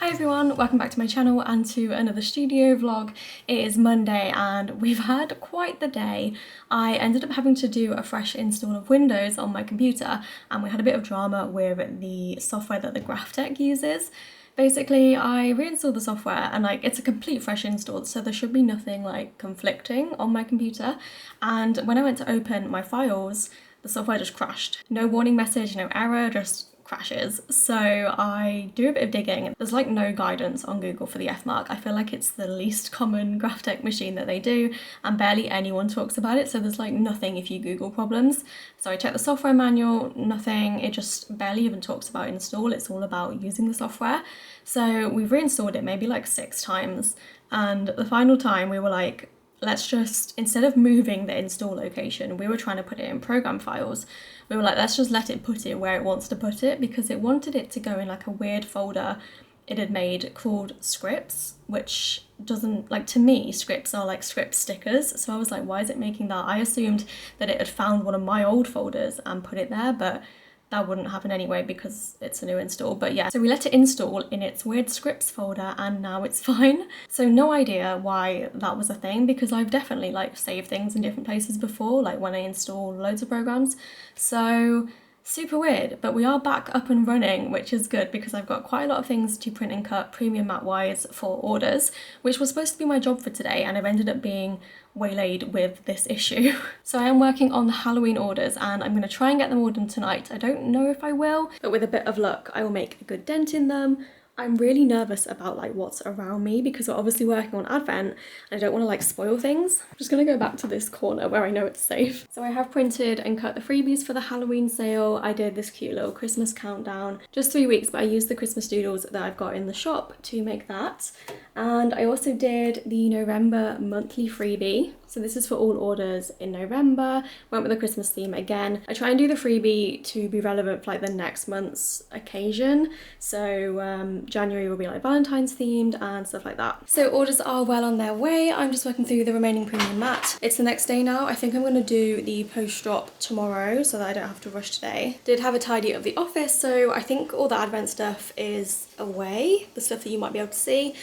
Hi everyone, welcome back to my channel and to another studio vlog. It is Monday and we've had quite the day. I ended up having to do a fresh install of Windows on my computer and we had a bit of drama with the software that the Graph Tech uses. Basically, I reinstalled the software and it's a complete fresh install, so there should be nothing conflicting on my computer. And when I went to open my files, the software just crashed. No warning message, no error, just crashes. So I do a bit of digging. There's no guidance on Google for the F-mark. I feel like it's the least common GraphTech machine that they do and barely anyone talks about it, so there's nothing if you Google problems. So I checked the software manual, nothing. It just barely even talks about install. It's all about using the software. So we've reinstalled it maybe 6 times, and the final time we were let's just, instead of moving the install location, we were trying to put it in program files. We were let's just let it put it where it wants to put it, because it wanted it to go in a weird folder it had made called scripts, which doesn't, to me, scripts are script stickers. So I was why is it making that? I assumed that it had found one of my old folders and put it there, but that wouldn't happen anyway because it's a new install. But yeah, so we let it install in its weird scripts folder and now it's fine. So no idea why that was a thing, because I've definitely saved things in different places before, when I install loads of programs. So super weird, but we are back up and running, which is good because I've got quite a lot of things to print and cut premium mat wise for orders, which was supposed to be my job for today, and I've ended up being waylaid with this issue. So I am working on the Halloween orders and I'm going to try and get them all done tonight. I don't know if I will, but with a bit of luck I will make a good dent in them. I'm really nervous about what's around me because we're obviously working on Advent and I don't want to spoil things. I'm just going to go back to this corner where I know it's safe. So I have printed and cut the freebies for the Halloween sale. I did this cute little Christmas countdown, just 3 weeks, but I used the Christmas doodles that I've got in the shop to make that. And I also did the November monthly freebie. So this is for all orders in November. Went with the Christmas theme again. I try and do the freebie to be relevant for the next month's occasion. So January will be Valentine's themed and stuff like that. So orders are well on their way. I'm just working through the remaining premium mat. It's the next day now. I think I'm going to do the post drop tomorrow so that I don't have to rush today. Did have a tidy of the office, so I think all the Advent stuff is away, the stuff that you might be able to see.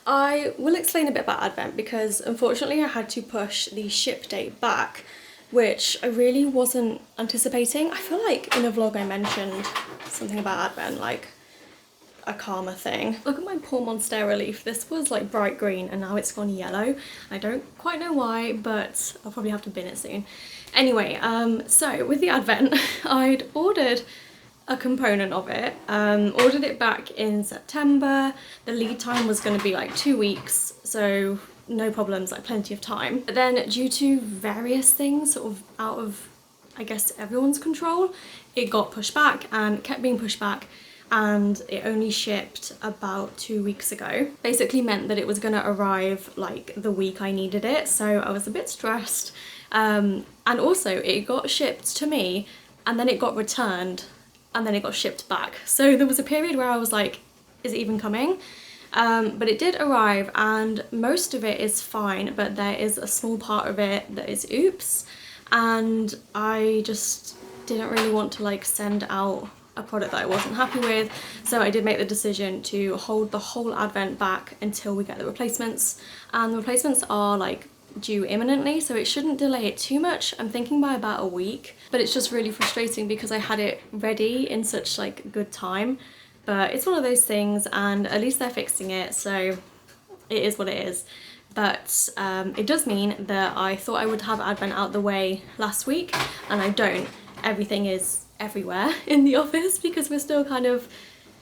I will explain a bit about Advent because unfortunately I had to push the ship date back, which I really wasn't anticipating. I feel in a vlog I mentioned something about Advent, a karma thing. Look at my poor Monstera leaf. This was bright green and now it's gone yellow. I don't quite know why, but I'll probably have to bin it soon. Anyway, so with the Advent, I'd ordered a component of it, ordered it back in September. The lead time was going to be 2 weeks, so no problems, plenty of time. But then due to various things sort of out of, I guess, everyone's control, it got pushed back and kept being pushed back, and it only shipped about 2 weeks ago. Basically meant that it was going to arrive the week I needed it, so I was a bit stressed. And also it got shipped to me and then it got returned and then it got shipped back. So there was a period where I was is it even coming? But it did arrive and most of it is fine, but there is a small part of it that is oops, and I just didn't really want to send out a product that I wasn't happy with, so I did make the decision to hold the whole Advent back until we get the replacements, and the replacements are due imminently, so it shouldn't delay it too much. I'm thinking by about a week, but it's just really frustrating because I had it ready in such good time. But it's one of those things, and at least they're fixing it, so it is what it is. But it does mean that I thought I would have Advent out the way last week, and I don't. Everything is everywhere in the office because we're still kind of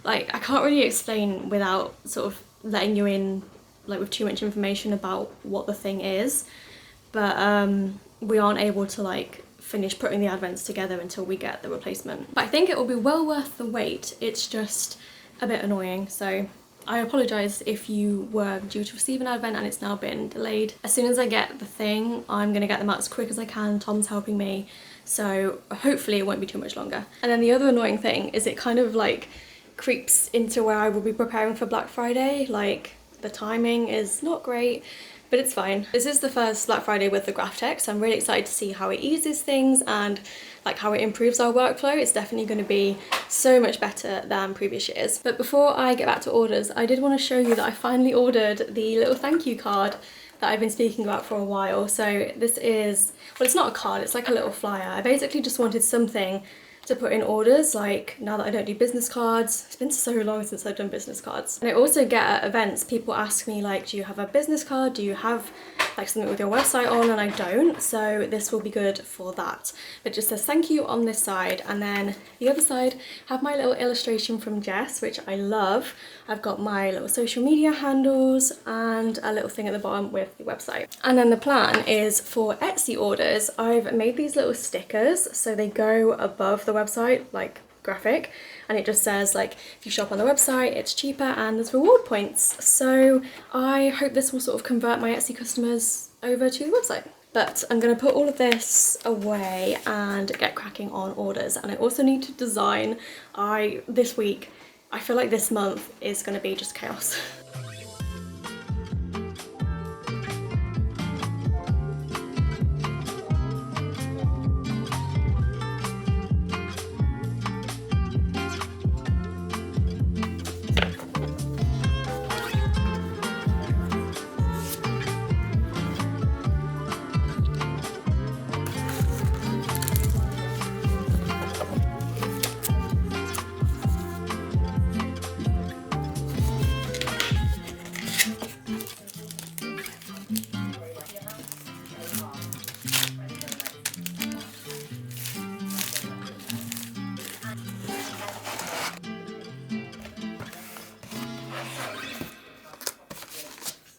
I can't really explain without sort of letting you in with too much information about what the thing is, but we aren't able to finish putting the Advents together until we get the replacement. But I think it will be well worth the wait. It's just a bit annoying, so I apologise if you were due to receive an Advent and it's now been delayed. As soon as I get the thing, I'm gonna get them out as quick as I can. Tom's helping me, so hopefully it won't be too much longer. And then the other annoying thing is it kind of creeps into where I will be preparing for Black Friday. The timing is not great, but it's fine. This is the first Black Friday with the graph tech, so I'm really excited to see how it eases things and like how it improves our workflow. It's definitely going to be so much better than previous years. But before I get back to orders, I did want to show you that I finally ordered the little thank you card that I've been speaking about for a while. So this is, well, it's not a card, it's like a little flyer. I basically just wanted something to put in orders, like now that I don't do business cards. It's been so long since I've done business cards. And I also get at events, people ask me like, do you have a business card? Do you have like something with your website on? And I don't, so this will be good for that. It just says thank you on this side, and then the other side have my little illustration from Jess, which I love. I've got my little social media handles and a little thing at the bottom with the website. And then the plan is for Etsy orders, I've made these little stickers so they go above the website, like graphic, and it just says like if you shop on the website it's cheaper and there's reward points. So I hope this will sort of convert my Etsy customers over to the website. But I'm going to put all of this away and get cracking on orders. And I also need to design. This week, I feel like this month is going to be just chaos.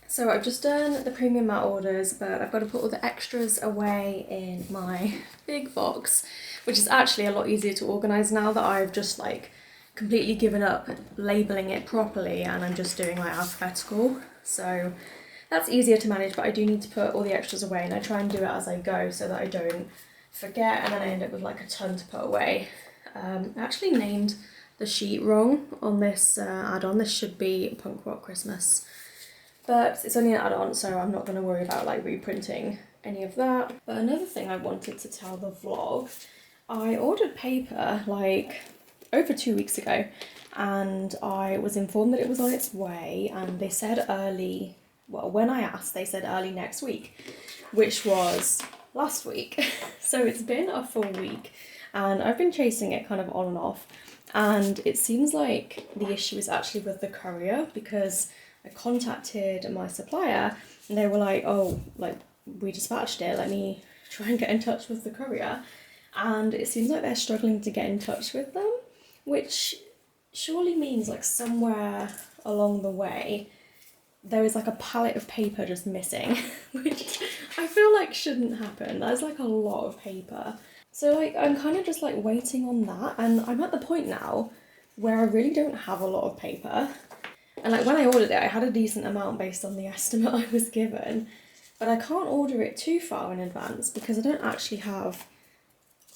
So I've just done the premium mat orders, but I've got to put all the extras away in my big box, which is actually a lot easier to organise now that I've just like completely given up labelling it properly and I'm just doing like alphabetical. So that's easier to manage, but I do need to put all the extras away, and I try and do it as I go so that I don't forget and then I end up with like a ton to put away. I actually named the sheet wrong on this add-on. This should be Punk Rock Christmas. But it's only an add-on, so I'm not going to worry about like reprinting any of that. But another thing I wanted to tell the vlog, I ordered paper like over 2 weeks ago, and I was informed that it was on its way, and they said early, well, when I asked, they said early next week, which was last week. So it's been a full week, and I've been chasing it kind of on and off, and it seems like the issue is actually with the courier, because I contacted my supplier and they were like, oh, like we dispatched it, let me try and get in touch with the courier. And it seems like they're struggling to get in touch with them, which surely means like somewhere along the way there is like a pallet of paper just missing, which I feel like shouldn't happen. There's like a lot of paper. So like I'm kind of just like waiting on that, and I'm at the point now where I really don't have a lot of paper. And like when I ordered it, I had a decent amount based on the estimate I was given, but I can't order it too far in advance because I don't actually have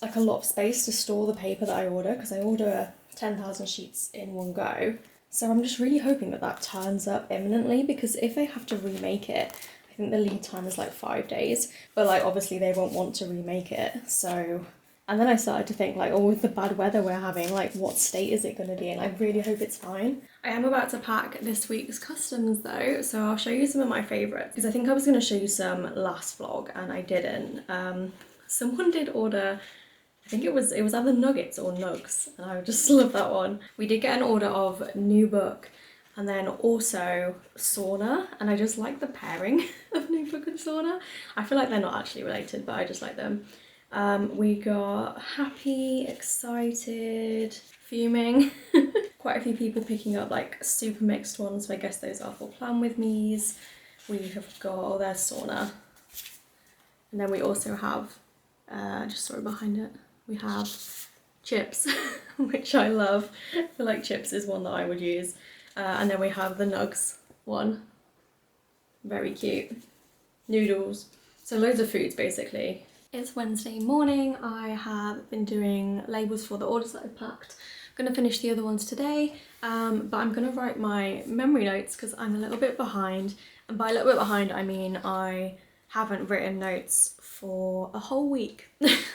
like a lot of space to store the paper that I order, because I order 10,000 sheets in one go. So I'm just really hoping that that turns up imminently, because if they have to remake it, I think the lead time is like 5 days, but like obviously they won't want to remake it. So, and then I started to think like, oh, with the bad weather we're having, like what state is it going to be in? I really hope it's fine. I am about to pack this week's customs though, so I'll show you some of my favourites, because I think I was going to show you some last vlog and I didn't. Someone did order, I think it was either nuggets or nugs, and I just love that one. We did get an order of New Book and then also sauna, and I just like the pairing of New Book and sauna. I feel like they're not actually related, but I just like them. We got happy, excited, fuming. Quite a few people picking up like super mixed ones, so I guess those are for plan with me's. We have got, oh, there's sauna. And then we also have, just sorry behind it, we have chips, which I love. I feel like chips is one that I would use. And then we have the nugs one. Very cute. Noodles. So loads of foods basically. It's Wednesday morning. I have been doing labels for the orders that I packed, gonna finish the other ones today, but I'm gonna write my memory notes because I'm a little bit behind. And by a little bit behind, I mean I haven't written notes for a whole week.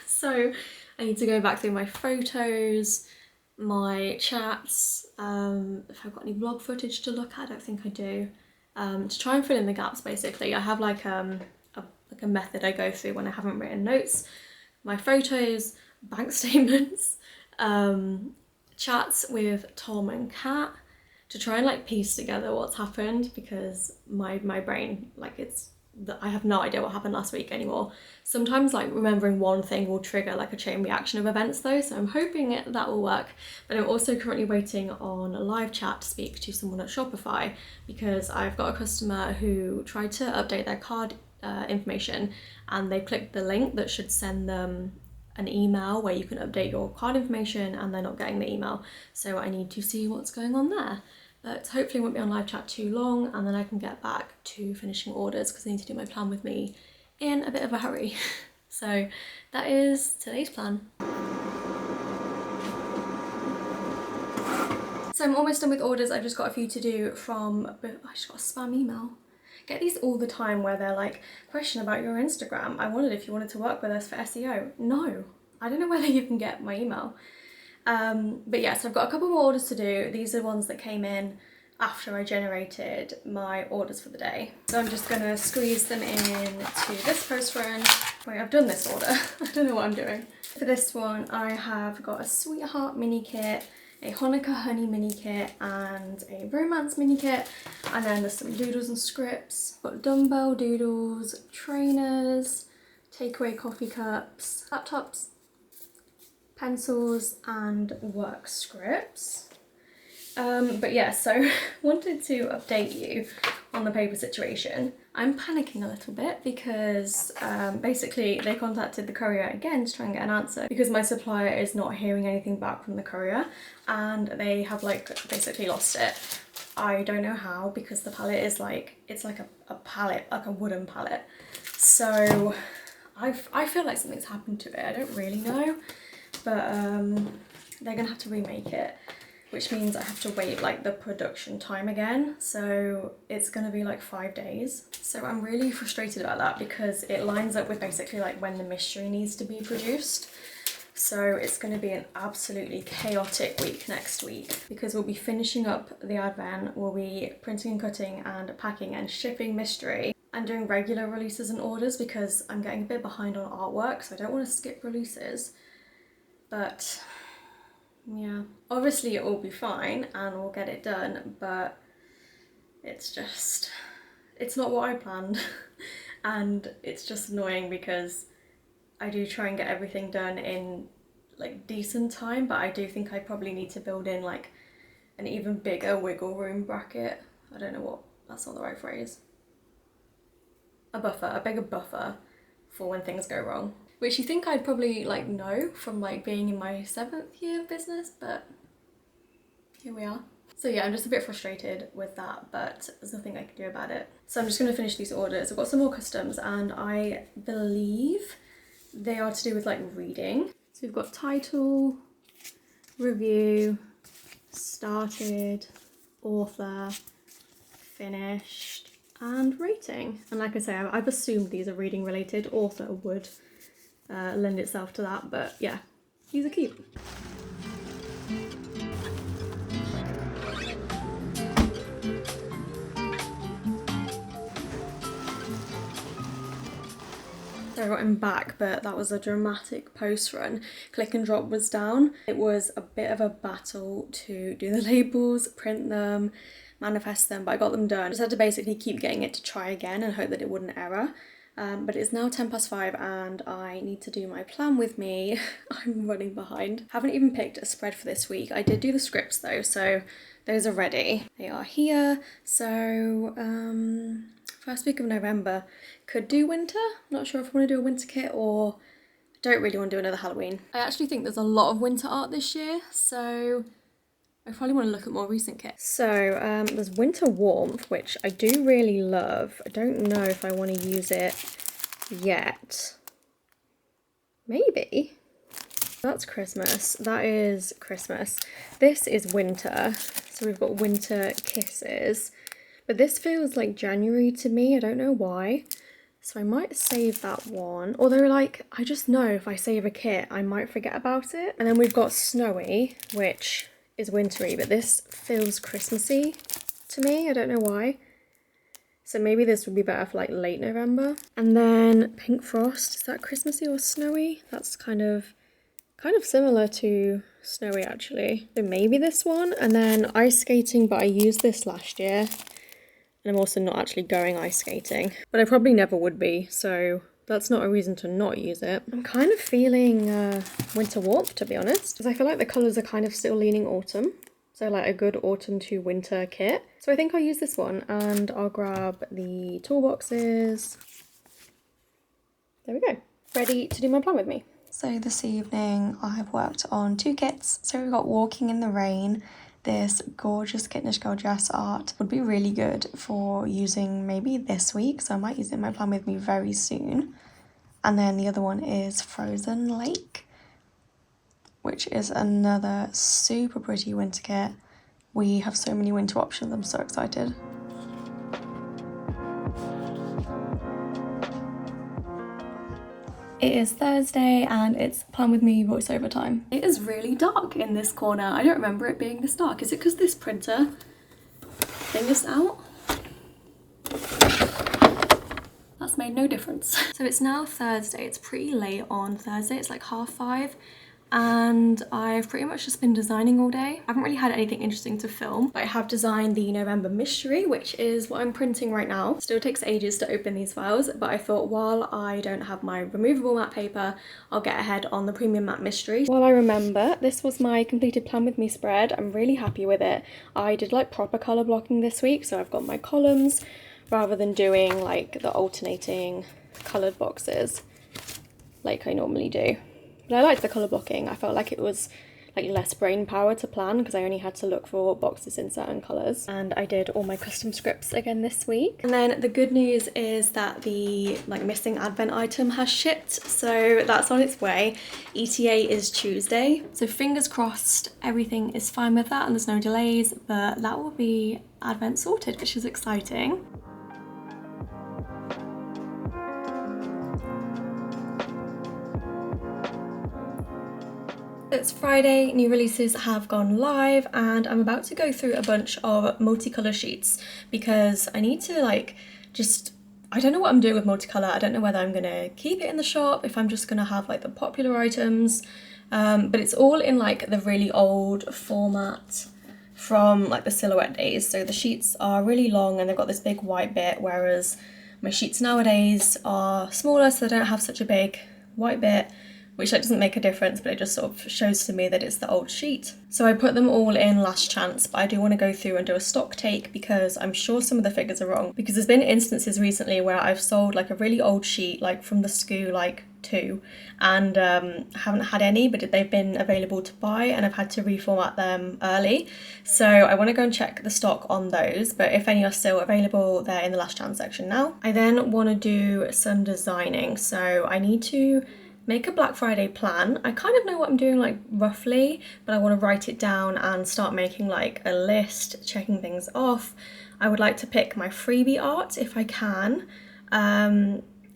So I need to go back through my photos, my chats, if I've got any vlog footage to look at. I don't think I do, to try and fill in the gaps basically. I have like a method I go through when I haven't written notes: my photos, bank statements, chats with Tom and Kat, to try and like piece together what's happened, because my brain, like, I have no idea what happened last week anymore. Sometimes like remembering one thing will trigger like a chain reaction of events though, so I'm hoping that will work. But I'm also currently waiting on a live chat to speak to someone at Shopify, because I've got a customer who tried to update their card information, and they clicked the link that should send them an email where you can update your card information, and they're not getting the email. So I need to see what's going on there. But hopefully I won't be on live chat too long, and then I can get back to finishing orders because I need to do my plan with me in a bit of a hurry. So that is today's plan. So I'm almost done with orders. I've just got a few to do from, I just got a spam email. Get these all the time where they're like, question about your Instagram. I wondered if you wanted to work with us for SEO. No, I don't know whether you can get my email. But yeah, so I've got a couple more orders to do. These are the ones that came in after I generated my orders for the day. So I'm just gonna squeeze them in to this post run. Wait, I've done this order. I don't know what I'm doing. For this one, I have got a Sweetheart mini kit, a Hanukkah honey mini kit, and a romance mini kit. And then there's some doodles and scripts. Got dumbbell doodles, trainers, takeaway coffee cups, laptops, pencils, and work scripts. But yeah, so wanted to update you on the paper situation. I'm panicking a little bit because basically they contacted the courier again to try and get an answer, because my supplier is not hearing anything back from the courier, and they have like basically lost it. I don't know how, because the pallet is like, it's like a pallet, like a wooden pallet. So I feel like something's happened to it. I don't really know, but they're gonna have to remake it, which means I have to wait like the production time again. So it's gonna be like 5 days. So I'm really frustrated about that, because it lines up with basically like when the mystery needs to be produced. So it's gonna be an absolutely chaotic week next week, because we'll be finishing up the advent, we'll be printing and cutting and packing and shipping mystery, and doing regular releases and orders, because I'm getting a bit behind on artwork, so I don't want to skip releases. But yeah, obviously it will be fine and we'll get it done, but it's not what I planned. And it's just annoying because I do try and get everything done in like decent time, but I do think I probably need to build in like an even bigger wiggle room bracket. I don't know what, that's not the right phrase. A buffer, a bigger buffer for when things go wrong. Which you think I'd probably like know from like being in my 7th year of business, but here we are. So yeah, I'm just a bit frustrated with that, but there's nothing I can do about it. So I'm just gonna finish these orders. I've got some more customs, and I believe they are to do with like reading. So we've got title, review, started, author, finished, and rating. And like I say, I've assumed these are reading related. Author would lend itself to that, but yeah, these are cute. So I'm back, but that was a dramatic post run. Click and drop was down. It was a bit of a battle to do the labels, print them, manifest them, but I got them done. Just had to basically keep getting it to try again and hope that it wouldn't error. But it's now 5:10 and I need to do my plan with me. I'm running behind. Haven't even picked a spread for this week. I did do the scripts though, so those are ready. They are here. So first week of November, could do winter. Not sure if I want to do a winter kit or don't really want to do another Halloween. I actually think there's a lot of winter art this year, so I probably want to look at more recent kits. So there's Winter Warmth, which I do really love. I don't know if I want to use it yet. Maybe. That's Christmas. That is Christmas. This is winter. So we've got winter kisses. But this feels like January to me. I don't know why. So I might save that one. Although, like, I just know if I save a kit, I might forget about it. And then we've got Snowy, which is wintry, but this feels Christmassy to me. I don't know why. So maybe this would be better for like late November. And then Pink Frost, is that Christmassy or snowy? That's kind of similar to Snowy actually. So maybe this one. And then ice skating, but I used this last year. And I'm also not actually going ice skating, but I probably never would be, so that's not a reason to not use it. I'm kind of feeling winter warp, to be honest, because I feel like the colours are kind of still leaning autumn. So like a good autumn to winter kit. So I think I'll use this one, and I'll grab the toolboxes. There we go. Ready to do my plan with me. So this evening I've worked on 2 kits. So we've got Walking in the Rain. This gorgeous Kittenish Girl dress art would be really good for using maybe this week, so I might use it in my plan with me very soon. And then the other one is Frozen Lake, which is another super pretty winter kit. We have so many winter options, I'm so excited. It is Thursday and it's Plan With Me voiceover time. It is really dark in this corner. I don't remember it being this dark. Is it because this printer thing is out? That's made no difference. So it's now Thursday. It's pretty late on Thursday. It's like 5:30. And I've pretty much just been designing all day. I haven't really had anything interesting to film, but I have designed the November mystery, which is what I'm printing right now. Still takes ages to open these files, but I thought while I don't have my removable matte paper, I'll get ahead on the premium matte mystery. While I remember, this was my completed Plan With Me spread. I'm really happy with it. I did like proper colour blocking this week, so I've got my columns rather than doing like the alternating coloured boxes like I normally do. But I liked the colour blocking. I felt like it was like less brain power to plan because I only had to look for boxes in certain colours. And I did all my custom scripts again this week. And then the good news is that the like missing advent item has shipped, so that's on its way. ETA is Tuesday, so fingers crossed everything is fine with that and there's no delays, but that will be advent sorted, which is exciting. It's Friday, new releases have gone live, and I'm about to go through a bunch of multicolour sheets because I need to I don't know what I'm doing with multicolour. I don't know whether I'm gonna keep it in the shop, if I'm just gonna have like the popular items, but it's all in like the really old format from like the Silhouette days. So the sheets are really long and they've got this big white bit, whereas my sheets nowadays are smaller, so they don't have such a big white bit, which like doesn't make a difference, but it just sort of shows to me that it's the old sheet. So I put them all in last chance, but I do want to go through and do a stock take because I'm sure some of the figures are wrong, because there's been instances recently where I've sold like a really old sheet, like from the SKU like 2, and haven't had any, but they've been available to buy and I've had to reformat them early. So I want to go and check the stock on those, but if any are still available, they're in the last chance section now. I then want to do some designing, so I need to make a Black Friday plan. I kind of know what I'm doing like roughly, but I want to write it down and start making like a list, checking things off. I would like to pick my freebie art if I can.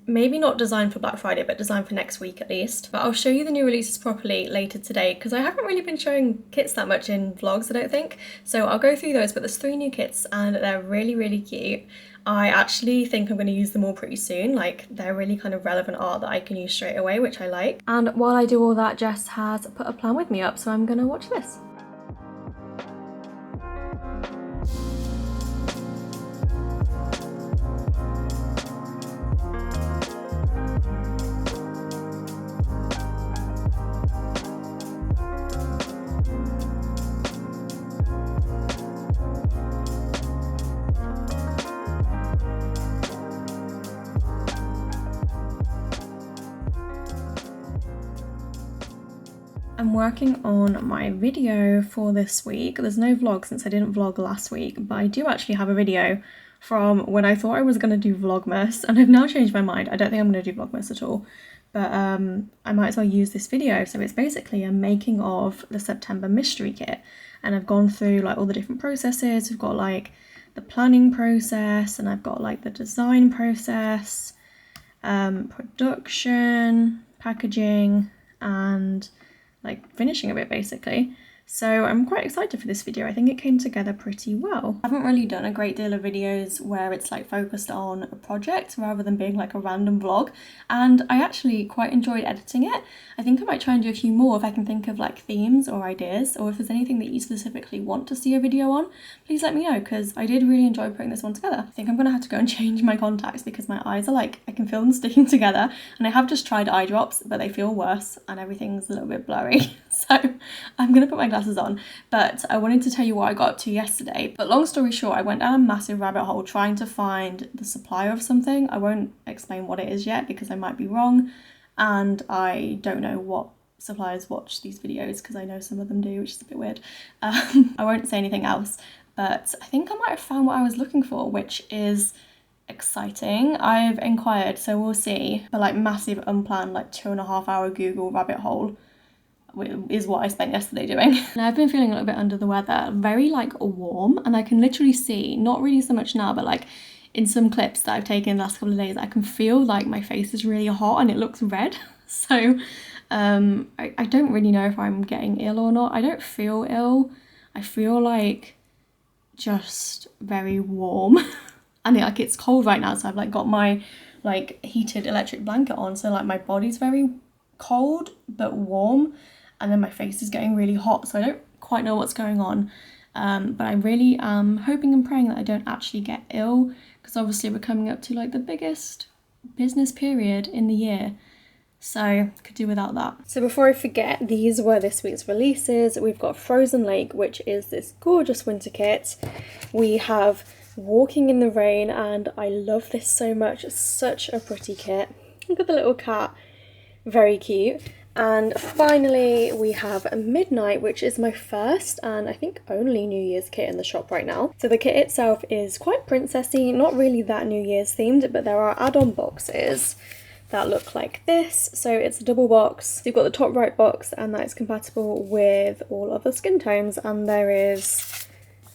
Maybe not design for Black Friday, but design for next week at least. But I'll show you the new releases properly later today because I haven't really been showing kits that much in vlogs, I don't think. So I'll go through those, but there's 3 new kits and they're really, really cute. I actually think I'm going to use them all pretty soon. Like, they're really kind of relevant art that I can use straight away, which I like. And while I do all that, Jess has put a plan with me up, so I'm going to watch this. I'm working on my video for this week. There's no vlog since I didn't vlog last week, but I do actually have a video from when I thought I was going to do Vlogmas, and I've now changed my mind. I don't think I'm going to do Vlogmas at all but I might as well use this video. So it's basically a making of the September mystery kit, and I've gone through like all the different processes. We've got like the planning process, and I've got like the design process, production, packaging, and like finishing of it basically. So I'm quite excited for this video. I think it came together pretty well. I haven't really done a great deal of videos where it's like focused on a project rather than being like a random vlog, and I actually quite enjoyed editing it. I think I might try and do a few more if I can think of like themes or ideas, or if there's anything that you specifically want to see a video on, please let me know, because I did really enjoy putting this one together. I think I'm gonna have to go and change my contacts because my eyes are like, I can feel them sticking together, and I have just tried eye drops but they feel worse and everything's a little bit blurry. So I'm gonna put my glasses on, but I wanted to tell you what I got up to yesterday. But long story short, I went down a massive rabbit hole trying to find the supplier of something. I won't explain what it is yet because I might be wrong, and I don't know what suppliers watch these videos, because I know some of them do, which is a bit weird. I won't say anything else, but I think I might have found what I was looking for, which is exciting. I've inquired, so we'll see. But like massive unplanned like 2.5 hour Google rabbit hole is what I spent yesterday doing. And I've been feeling a little bit under the weather, very like warm, and I can literally see, not really so much now, but like in some clips that I've taken in the last couple of days, I can feel like my face is really hot and it looks red. So I don't really know if I'm getting ill or not. I don't feel ill. I feel like just very warm. And like it's cold right now, so I've like got my like heated electric blanket on, so like my body's very cold but warm, and then my face is getting really hot, so I don't quite know what's going on. But I really am hoping and praying that I don't actually get ill, because obviously we're coming up to like the biggest business period in the year, so could do without that. So before I forget, these were this week's releases. We've got Frozen Lake, which is this gorgeous winter kit. We have Walking in the Rain, and I love this so much. It's such a pretty kit. Look at the little cat, very cute. And finally we have Midnight, which is my first and I think only New Year's kit in the shop right now. So the kit itself is quite princessy, not really that New Year's themed, but there are add-on boxes that look like this. So it's a double box. You've got the top right box, and that is compatible with all other skin tones, and there is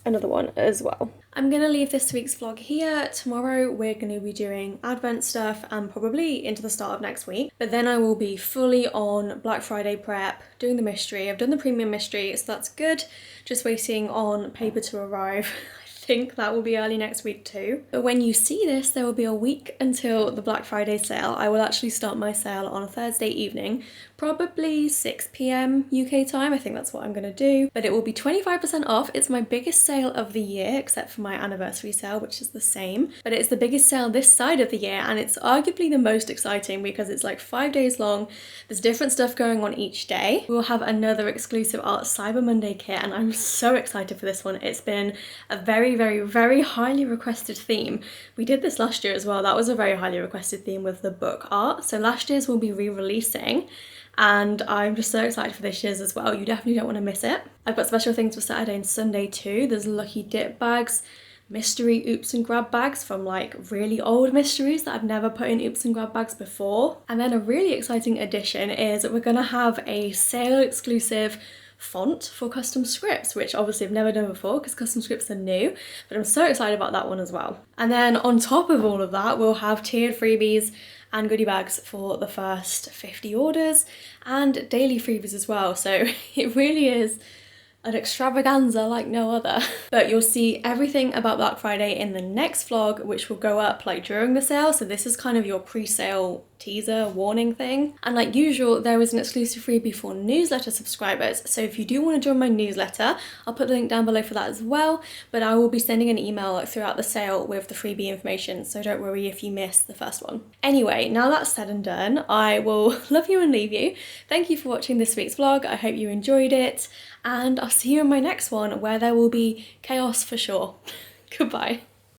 another one as well. I'm gonna leave this week's vlog here. Tomorrow we're gonna be doing Advent stuff and probably into the start of next week, but then I will be fully on Black Friday prep, doing the mystery. I've done the premium mystery, so that's good. Just waiting on paper to arrive. I think that will be early next week too. But when you see this, there will be a week until the Black Friday sale. I will actually start my sale on a Thursday evening, probably 6 p.m. UK time. I think that's what I'm gonna do. But it will be 25% off. It's my biggest sale of the year, except for my anniversary sale, which is the same. But it's the biggest sale this side of the year, and it's arguably the most exciting because it's like 5 days long. There's different stuff going on each day. We'll have another exclusive art Cyber Monday kit, and I'm so excited for this one. It's been a very, very highly requested theme. We did this last year as well. That was a very highly requested theme with the book art. So last year's we'll be re-releasing, and I'm just so excited for this year's as well. You definitely don't want to miss it. I've got special things for Saturday and Sunday too. There's lucky dip bags, mystery oops and grab bags from like really old mysteries that I've never put in oops and grab bags before. And then a really exciting addition is we're gonna have a sale exclusive font for custom scripts, which obviously I've never done before because custom scripts are new, but I'm so excited about that one as well. And then on top of all of that, we'll have tiered freebies and goodie bags for the first 50 orders, and daily freebies as well. So it really is an extravaganza like no other. But you'll see everything about Black Friday in the next vlog, which will go up like during the sale. So this is kind of your pre-sale teaser warning thing. And like usual, there is an exclusive freebie for newsletter subscribers. So if you do want to join my newsletter, I'll put the link down below for that as well. But I will be sending an email throughout the sale with the freebie information, so don't worry if you miss the first one. Anyway, now that's said and done, I will love you and leave you. Thank you for watching this week's vlog. I hope you enjoyed it, and I'll see you in my next one where there will be chaos for sure. Goodbye.